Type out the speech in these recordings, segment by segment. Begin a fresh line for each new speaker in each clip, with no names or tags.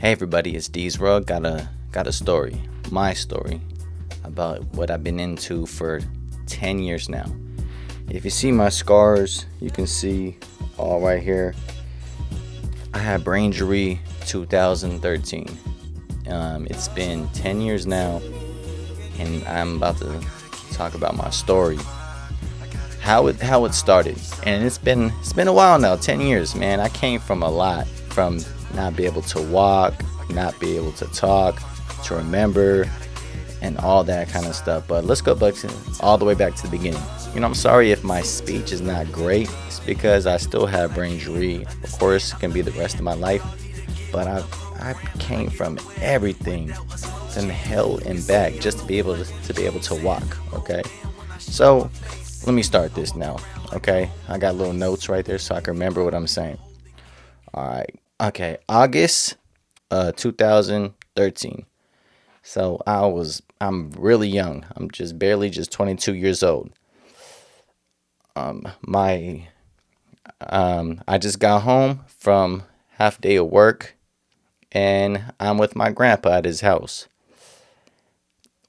Hey everybody, it's D's Rug. Got a story, my story, about what I've been into for 10 years now. If you see my scars, you can see all right here. I had brain injury 2013. It's been 10 years now, and I'm about to talk about my story, how it started. And it's been a while now, 10 years, man. I came from a lot, from not be able to walk, not be able to talk, to remember, and all that kind of stuff. But let's go back all the way back to the beginning. I'm sorry if my speech is not great. It's because I still have brain injury. Of course, it can be the rest of my life, but I came from everything, from hell and back, just to be able to walk. Okay, so let me start this now. Okay, I got little notes right there so I can remember what I'm saying. All right. Okay, August 2013. So I'm really young. I'm just barely just 22 years old. My I just got home from half day of work, and I'm with my grandpa at his house.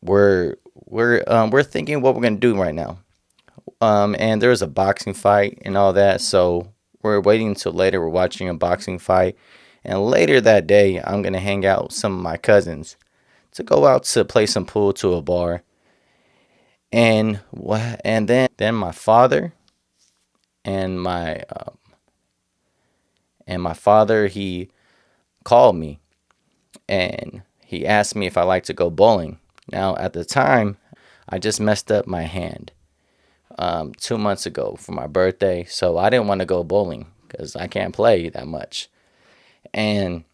We're thinking what we're gonna do right now. And there's a boxing fight and all that, so we're waiting until later. We're watching a boxing fight, and later that day, I'm gonna hang out with some of my cousins to go out to play some pool to a bar. And then my father and my father, he called me, and he asked me if I like to go bowling. Now at the time, I just messed up my hand 2 months ago for my birthday, so I didn't want to go bowling because I can't play that much. And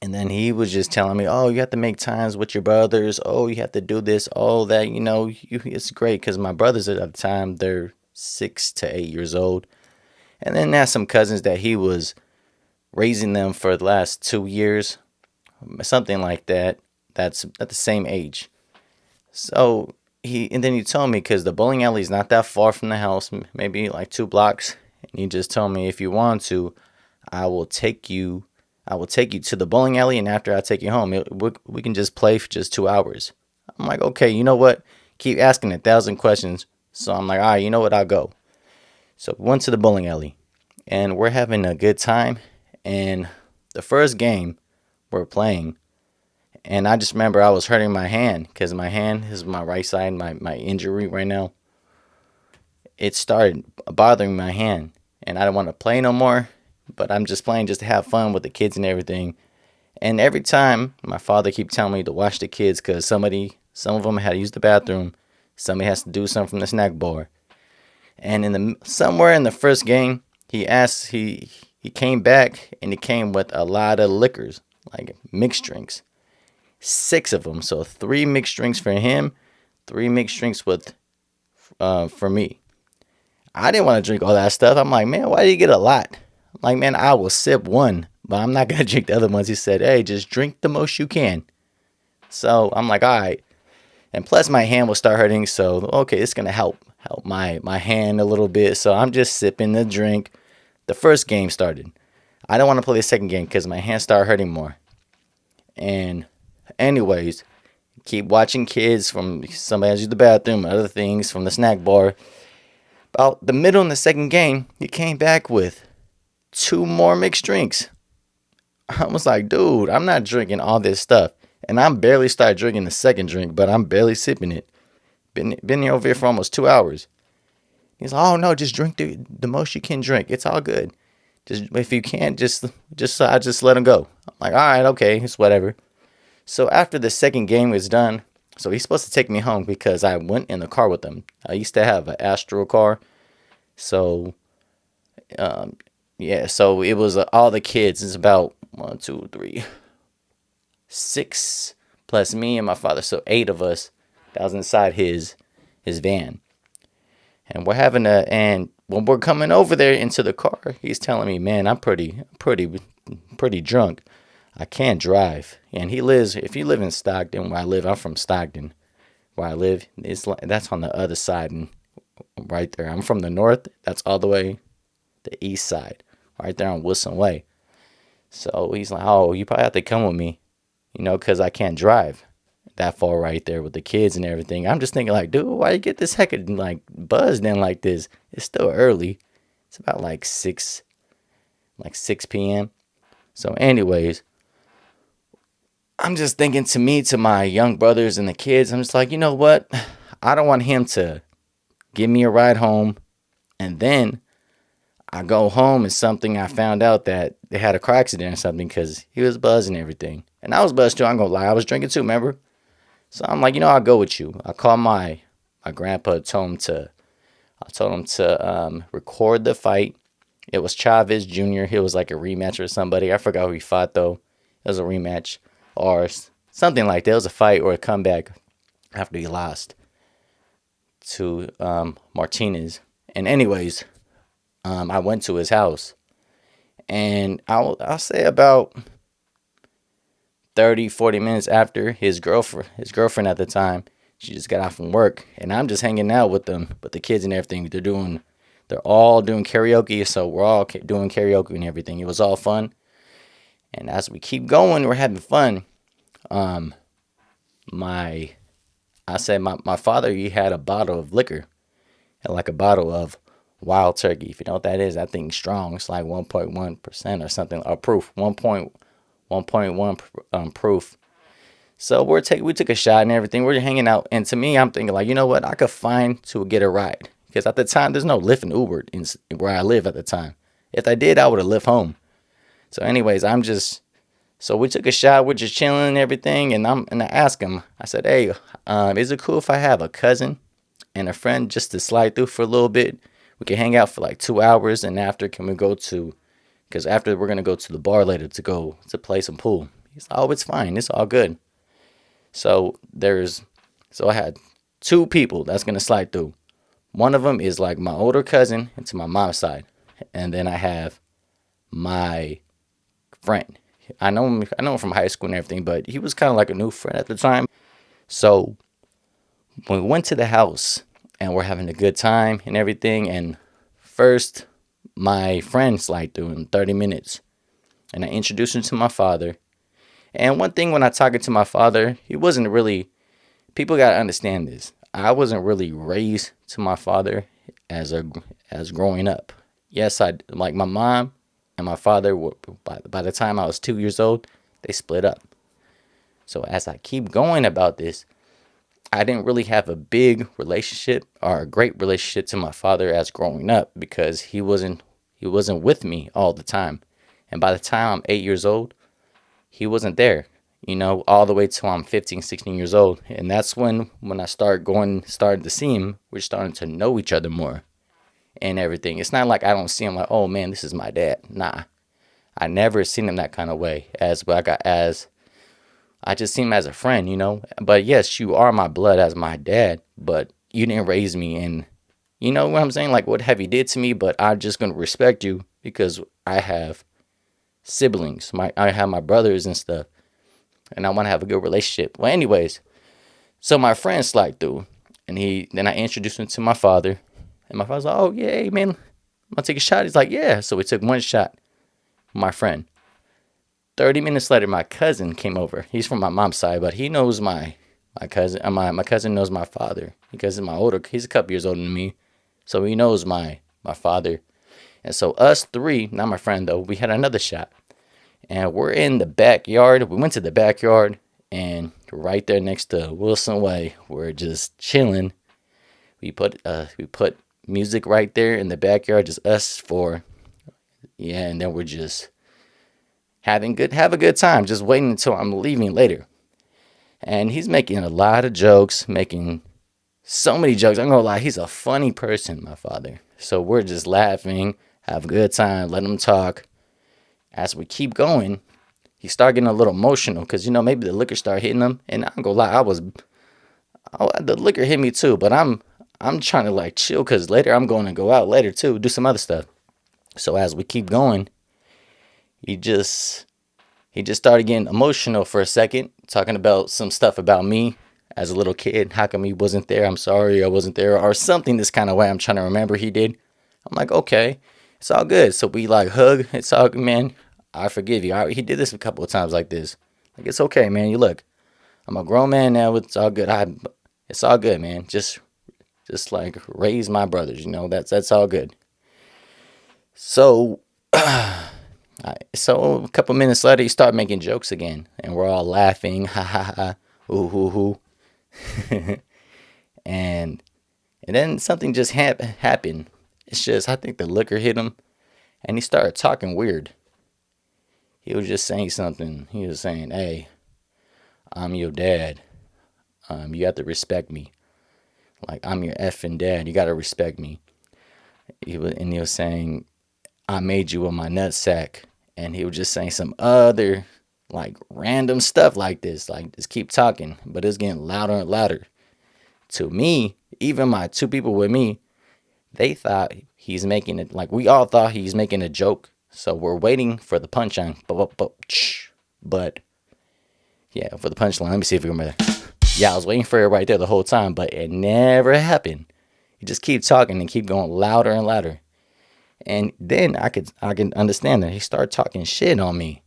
and then he was just telling me, "Oh, you have to make times with your brothers. Oh, you have to do this, all that. It's great because my brothers at the time, they're 6 to 8 years old, and then there's some cousins that he was raising them for the last 2 years, something like that. That's at the same age. So he told me, because the bowling alley is not that far from the house, maybe like 2 blocks, and he just told me, if you want to, I will take you. I will take you to the bowling alley, and after I take you home, we can just play for just 2 hours. I'm like, okay, you know what? Keep asking 1,000 questions. So I'm like, all right, you know what? I'll go. So we went to the bowling alley, and we're having a good time. And the first game we're playing, and I just remember I was hurting my hand, because my hand is my right side, my injury right now. It started bothering my hand, and I don't want to play no more. But I'm just playing just to have fun with the kids and everything. And every time my father keep telling me to watch the kids, because some of them had to use the bathroom, somebody has to do something from the snack bar. And somewhere in the first game, he came back, and he came with a lot of liquors, like mixed drinks, 6 of them. So 3 mixed drinks for him, 3 mixed drinks for me. I didn't want to drink all that stuff. I'm like, man, why did you get a lot? I'm like, man, I will sip one, but I'm not gonna drink the other ones. He said, hey, just drink the most you can. So I'm like, all right. And plus my hand will start hurting, so okay, it's gonna help my hand a little bit. So I'm just sipping the drink. The first game started. I don't want to play the second game because my hand started hurting more. And anyways, keep watching kids, from somebody has used the bathroom, other things from the snack bar. About the middle in the second game, he came back with 2 more mixed drinks. I was like, dude, I'm not drinking all this stuff. And I'm barely started drinking the second drink, but I'm barely sipping it. Been here over here for almost 2 hours. He's like, oh no, just drink the most you can drink. It's all good. Just if you can't, I just let him go. I'm like, all right, okay, it's whatever. So after the second game was done, so he's supposed to take me home because I went in the car with him. I used to have an Astro car, so um, yeah, so it was all the kids. It's about 1, 2, 3, 6 plus me and my father, so 8 of us. That was inside his van, and and when we're coming over there into the car, he's telling me, "Man, I'm pretty drunk. I can't drive." And if you live in Stockton, where I live, I'm from Stockton. Where I live, that's on the other side, and right there. I'm from the north. That's all the way the east side, right there on Wilson Way. So he's like, oh, you probably have to come with me, because I can't drive that far right there with the kids and everything. I'm just thinking like, dude, why you get this heck of like buzzed in like this? It's still early. It's about like 6 p.m. So anyways, I'm just thinking to my young brothers and the kids, I'm just like, you know what? I don't want him to give me a ride home and then I go home and something I found out that they had a car accident or something because he was buzzing and everything. And I was buzzed too, I'm gonna lie. I was drinking too, remember? So I'm like, I'll go with you. I called my grandpa, I told him to record the fight. It was Chavez Jr. He was like a rematch or somebody. I forgot who he fought though. It was a rematch or something like that. It was a fight or a comeback after he lost to Martinez. And anyways, I went to his house, and I'll say about 30, 40 minutes after his girlfriend at the time, she just got out from work, and I'm just hanging out with them, with the kids and everything. They're all doing karaoke, so we're all doing karaoke and everything. It was all fun, and as we keep going, we're having fun. Um, my I said my father, he had a bottle of liquor, had like a bottle of wild turkey. If you know what that is, that thing's strong. It's like 1.1% or something, or proof, 1.1 proof. So we took a shot and everything. We're hanging out, and to me, I'm thinking like, you know what? I could find to get a ride because at the time there's no Lyft and Uber in where I live at the time. If I did, I would have lived home. So, anyways, so we took a shot. We're just chilling and everything, and I asked him. I said, "Hey, is it cool if I have a cousin and a friend just to slide through for a little bit? We can hang out for like 2 hours, and after, can we go to? Because after we're gonna go to the bar later to go to play some pool." He's like, "Oh, it's fine. It's all good." So I had two people that's gonna slide through. One of them is like my older cousin, and to my mom's side, and then I have my friend. I know him from high school and everything, but he was kind of like a new friend at the time. So when we went to the house and we're having a good time and everything, and first my friend slide through in 30 minutes, and I introduced him to my father. And one thing when I talking to my father, he wasn't really. People gotta understand this. I wasn't really raised to my father as growing up. Yes, I like my mom and my father. By the time I was 2 years old, they split up. So as I keep going about this, I didn't really have a big relationship or a great relationship to my father as growing up because he wasn't with me all the time. And by the time I'm 8 years old, he wasn't there, all the way till I'm 15, 16 years old. And that's when I started to see him, we're starting to know each other more and everything. It's not like I don't see him like, oh man, this is my dad. Nah. I never seen him that kind of way as I just see him as a friend. But yes, you are my blood as my dad, but you didn't raise me, and you know what I'm saying? Like, what have you did to me? But I'm just gonna respect you because I have siblings. I have my brothers and stuff, and I want to have a good relationship. Well, anyways, so my friend slide through, and then I introduced him to my father, and my father's like, "Oh yeah, hey, man, I'm gonna take a shot." He's like, "Yeah." So we took one shot. My friend. 30 minutes later, my cousin came over. He's from my mom's side, but he knows my cousin. My cousin knows my father because he's a couple years older than me, so he knows my father. And so us three, not my friend though, we had another shot. And we're in the backyard. We went to the backyard, and right there next to Wilson Way, we're just chilling. We put music right there in the backyard, just us four. Yeah, and then we're just have a good time, just waiting until I'm leaving later. And he's making a lot of jokes, making so many jokes. I'm gonna lie, he's a funny person, my father. So we're just laughing, have a good time, let him talk. As we keep going, he started getting a little emotional because maybe the liquor started hitting him. And I'm gonna lie, the liquor hit me too. But I'm trying to like chill because later I'm going to go out later too, do some other stuff. So as we keep going, he just started getting emotional for a second, talking about some stuff about me as a little kid. How come he wasn't there? I'm sorry I wasn't there, or something this kind of way. I'm trying to remember he did. I'm like, okay, it's all good. So we like hug. It's all good, man. I forgive you. He did this a couple of times like this. Like, it's okay, man. You look, I'm a grown man now. It's all good. It's all good, man. Just like raise my brothers. That's all good. So, so a couple minutes later, he started making jokes again, and we're all laughing, ha ha ha, ooh hoo hoo, and then something just happened. It's just I think the liquor hit him, and he started talking weird. He was just saying something. He was saying, "Hey, I'm your dad. You have to respect me. Like I'm your effing dad. You gotta respect me." He was saying, "I made you with my nutsack," and he was just saying some other like random stuff like this. Like just keep talking, but it's getting louder and louder. To me, even my two people with me, they thought he's making it. Like we all thought he's making a joke. So we're waiting for the punchline. But yeah, for the punchline. Let me see if you remember that. Yeah, I was waiting for it right there the whole time, but it never happened. He just keep talking and keep going louder and louder. And then I can understand that he started talking shit on me.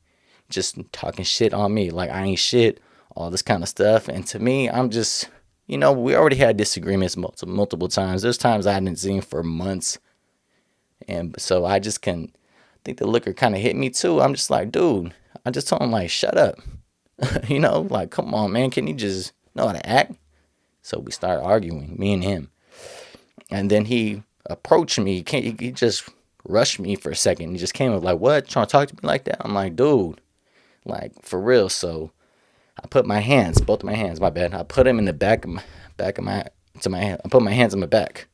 Just talking shit on me. Like I ain't shit, all this kind of stuff. And to me, I'm just we already had disagreements multiple times. There's times I hadn't seen for months. And so I just can think the liquor kind of hit me too. I'm just like, dude, I just told him like, shut up. Like, come on, man. Can you just know how to act? So we started arguing, me and him. And then he approached me. He just rushed me for a second. He just came up like, what? Trying to talk to me like that? I'm like, dude, like for real. So I put my hands, both of my hands, my bad. I put them in the back of my to my hand. I put my hands on my back,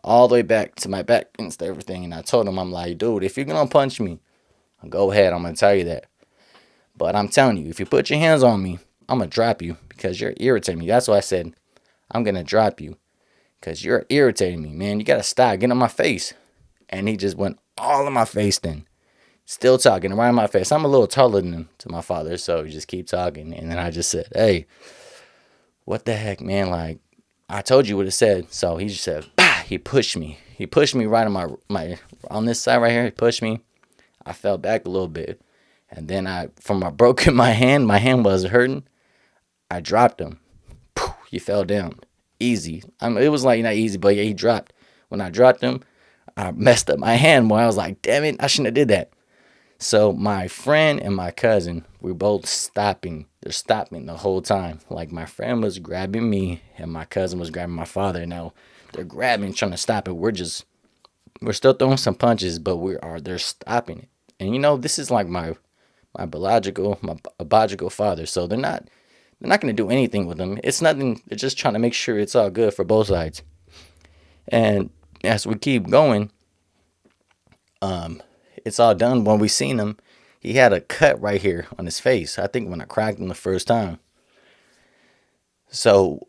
all the way back to my back and everything. And I told him, I'm like, dude, if you're gonna punch me, go ahead. I'm gonna tell you that. But I'm telling you, if you put your hands on me, I'm gonna drop you because you're irritating me. That's why I said I'm gonna drop you because you're irritating me, man. You gotta stop. Get on my face. And he just went all in my face then. Still talking right in my face. I'm a little taller than him to my father, so he just keep talking. And then I just said, hey, what the heck, man? Like, I told you what it said. So he just said, bah! He pushed me. He pushed me right on my on this side right here. He pushed me. I fell back a little bit. And then from my broken my hand was hurting. I dropped him. He fell down. Easy. It was like not easy, but yeah, he dropped. When I dropped him, I messed up my hand more. I was like, damn it, I shouldn't have did that. So my friend and my cousin, we both stopping. They're stopping the whole time. Like my friend was grabbing me and my cousin was grabbing my father. Now they're grabbing, trying to stop it. We're still throwing some punches, but they're stopping it. And this is like my biological father. So they're not gonna do anything with him. It's nothing. They're just trying to make sure it's all good for both sides. And as we keep going, it's all done. When we seen him, he had a cut right here on his face. I think when I cracked him the first time. So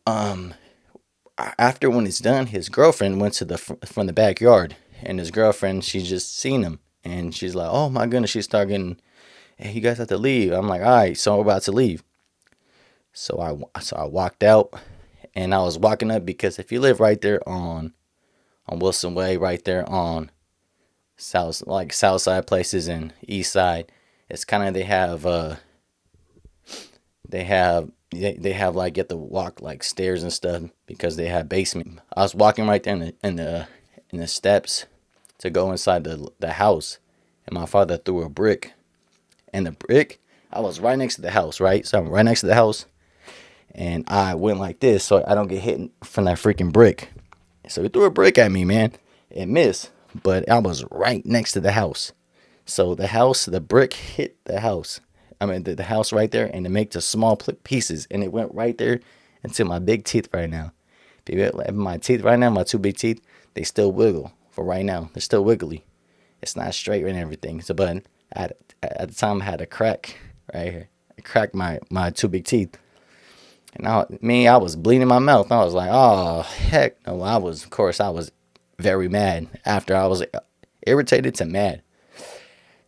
after when it's done, his girlfriend went to from the backyard, and his girlfriend, she just seen him, and she's like, "Oh my goodness!" She started getting, "Hey, you guys have to leave." I'm like, "All right," so we're about to leave. So I walked out, and I was walking up because if you live right there on Wilson Way, right there on south side places and east side, it's kind of they have like you have to walk like stairs and stuff because they have basement. I was walking right there in the steps to go inside the house, and my father threw a brick, and the brick, I was right next to the house, right? So I'm right next to the house, and I went like this so I don't get hit from that freaking brick. So he threw a brick at me, man. It missed, but I was right next to the house. So the brick hit the house. I mean, the house right there, and it makes the small pieces, and it went right there into my big teeth right now. My teeth right now, my two big teeth, they still wiggle for right now. They're still wiggly. It's not straight and everything. So, but at the time, I had a crack right here. I cracked my two big teeth. And I was bleeding my mouth. I was like, oh, heck no. Of course, I was very mad. After I was irritated to mad.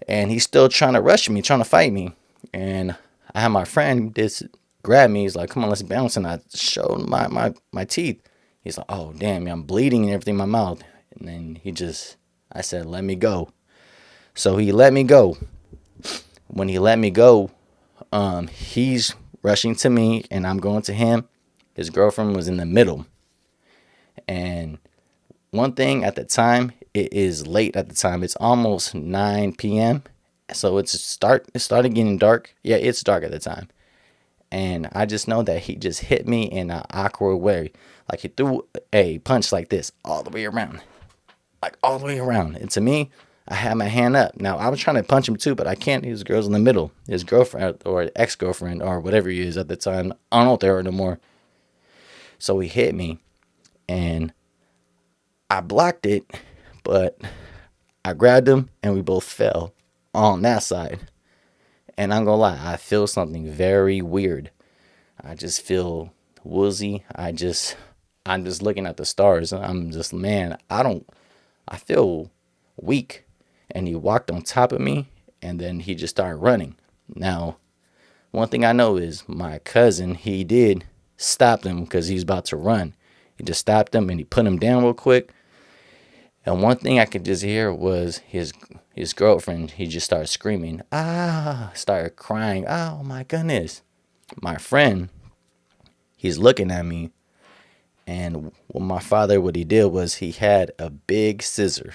And he's still trying to rush me, trying to fight me. And I had my friend just grab me. He's like, come on, let's bounce. And I showed my teeth. He's like, oh, damn, I'm bleeding and everything in my mouth. And then I said, let me go. So he let me go. when he let me go, he's rushing to me and I'm going to him. His girlfriend was in the middle. And one thing at the time, it is late at the time. It's almost 9 p.m. So it started getting dark. Yeah, it's dark at the time. And I just know that he just hit me in an awkward way. Like he threw a punch like this all the way around. Like all the way around. And to me, I had my hand up. Now I was trying to punch him too, but I can't. His girl's in the middle. His girlfriend or ex-girlfriend or whatever he is at the time. I don't know if they are no more. So he hit me and I blocked it, but I grabbed him and we both fell on that side. And I'm gonna lie, I feel something very weird. I just feel woozy. I'm just looking at the stars. I'm just, man, I feel weak. And he walked on top of me and then he just started running. Now, one thing I know is my cousin, he did stop him because he was about to run. He just stopped him and he put him down real quick. And one thing I could just hear was his girlfriend. He just started screaming, started crying. Oh my goodness. My friend, he's looking at me. And what he did was he had a big scissor,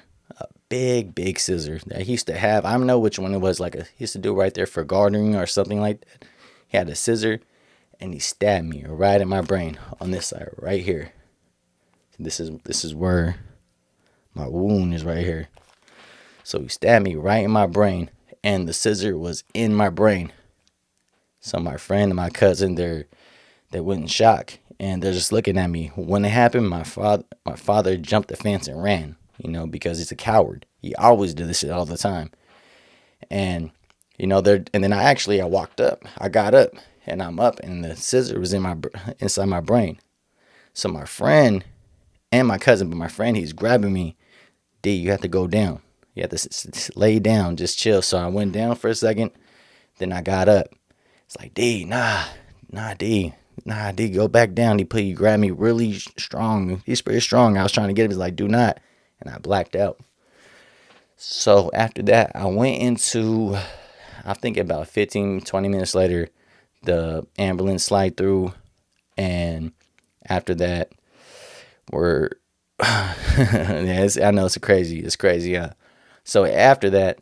big scissor that he used to have. I don't know which one it was. He used to do right there for gardening or something like that. He had a scissor and he stabbed me right in my brain on this side, right here. This is where my wound is right here. So he stabbed me right in my brain, and the scissor was in my brain. So my friend and my cousin, they went in shock, and they're just looking at me. When it happened, my father jumped the fence and ran, because he's a coward. He always did this shit all the time. And and then I walked up. I got up, and I'm up, and the scissor was inside my brain. So my friend and my cousin, but my friend, he's grabbing me. D, you have to go down. You have to lay down, just chill. So I went down for a second, then I got up. It's like, D, D, go back down. He grabbed me really strong. He's pretty strong. I was trying to get him. He's like, do not. And I blacked out. So after that, I went into, I think about 15, 20 minutes later, the ambulance slide through. And after that, we're, yeah, I know it's crazy. It's crazy. Yeah. So after that,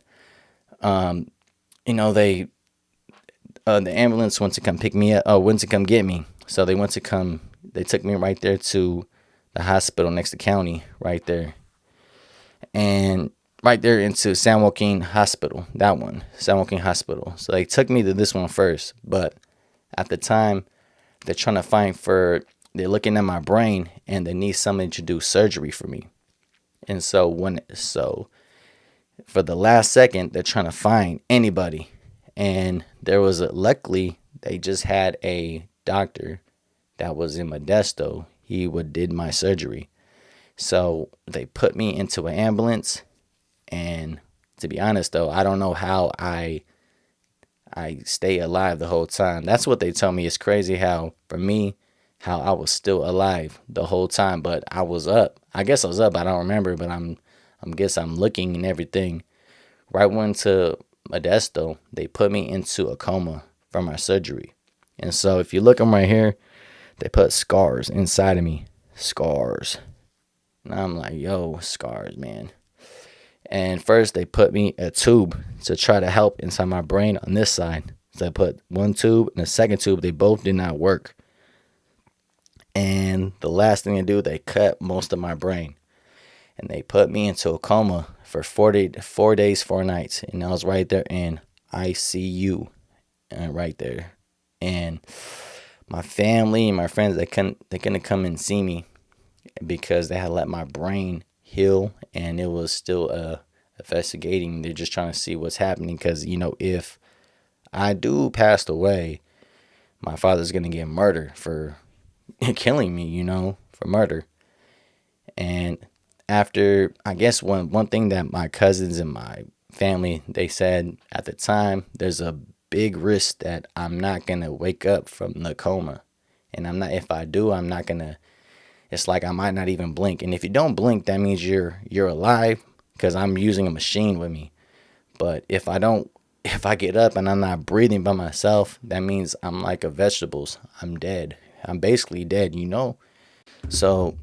they, the ambulance went to come pick me up. Oh, went to come get me. So they took me right there to the hospital next to county right there. And right there into San Joaquin Hospital, San Joaquin Hospital. So they took me to this one first. But at the time, they're looking at my brain and they need someone to do surgery for me. And so for the last second, they're trying to find anybody. And luckily, they just had a doctor that was in Modesto. He did my surgery. So they put me into an ambulance. And to be honest, though, I don't know how I stay alive the whole time. That's what they tell me. It's crazy how I was still alive the whole time, but I was up. I guess I was up. I don't remember, but I'm looking and everything. Right when to Modesto, they put me into a coma from my surgery. And so if you look at right here, they put scars inside of me. Scars. And I'm like, yo, scars, man. And first they put me a tube to try to help inside my brain on this side. So they put one tube and a second tube. They both did not work. And the last thing they do, they cut most of my brain. And they put me into a coma for 4 days, 4 nights. And I was right there in ICU. Right there. And my family and my friends, they couldn't come and see me because they had let my brain heal. And it was still investigating. They're just trying to see what's happening. Because, if I do pass away, my father's going to get murdered for killing me, for murder. And after, I guess one thing that my cousins and my family, they said at the time, there's a big risk that I'm not going to wake up from the coma. And if I do, I'm not going to, it's like I might not even blink. And if you don't blink, that means you're alive because I'm using a machine with me. But if I don't if I get up and I'm not breathing by myself, that means I'm like a vegetables. I'm dead. I'm basically dead, you know? So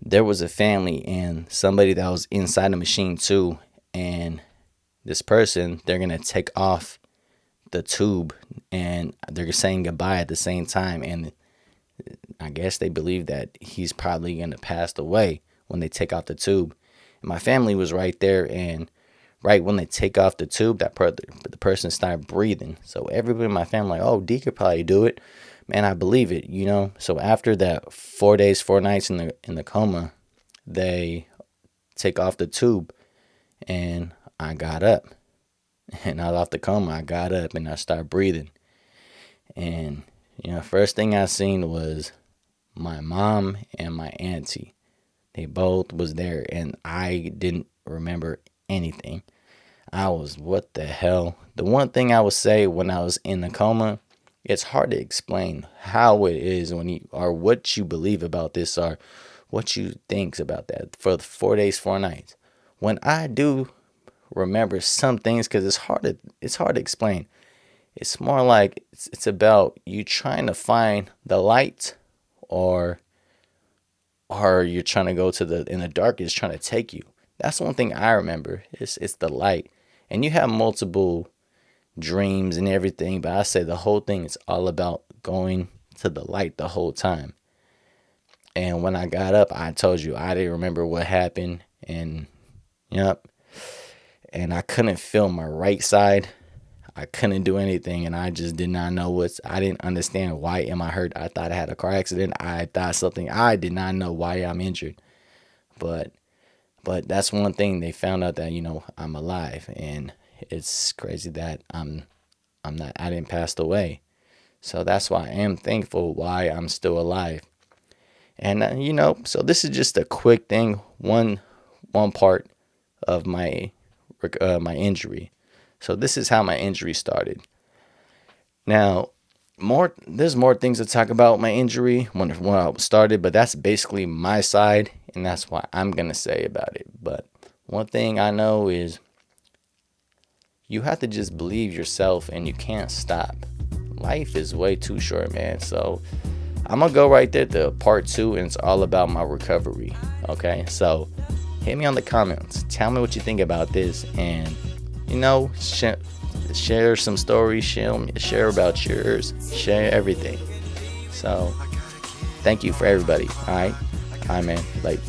there was a family and somebody that was inside the machine too. And this person, they're going to take off the tube and they're saying goodbye at the same time. And I guess they believe that he's probably going to pass away when they take off the tube. And my family was right there, and right when they take off the tube, the person started breathing. So everybody in my family like, oh, D could probably do it. Man, I believe it, you know. So after that 4 days, 4 nights in the coma, they take off the tube, and I got up, and I was off the coma. I got up and I started breathing, and first thing I seen was my mom and my auntie. They both was there, and I didn't remember anything. I was, what the hell? The one thing I would say when I was in the coma, it's hard to explain how it is when you, or what you believe about this, or what you think about that for the 4 days, 4 nights. When I do remember some things, because it's hard to explain. It's more like it's about you trying to find the light, or you're trying to go to the in the dark is trying to take you. That's one thing I remember. It's the light. And you have multiple dreams and everything, but I say the whole thing is all about going to the light the whole time. And when I got up, I told you I didn't remember what happened, and yep. And I couldn't feel my right side. I couldn't do anything, and I just did not know I didn't understand why am I hurt. I thought I had a car accident. I thought something. I did not know why I'm injured. But that's one thing, they found out that I'm alive, and it's crazy that I didn't pass away. So that's why I am thankful why I'm still alive. And so this is just a quick thing, one part of my injury. So this is how my injury started. Now, there's more things to talk about my injury when I started, but that's basically my side, and that's what I'm gonna say about it. But one thing I know is you have to just believe yourself, and you can't stop. Life is way too short, man. So I'm gonna go right there to part 2, and it's all about my recovery. Okay, so hit me on the comments. Tell me what you think about this, and share some stories, share about yours, share everything. So thank you for everybody. All right, man. Like.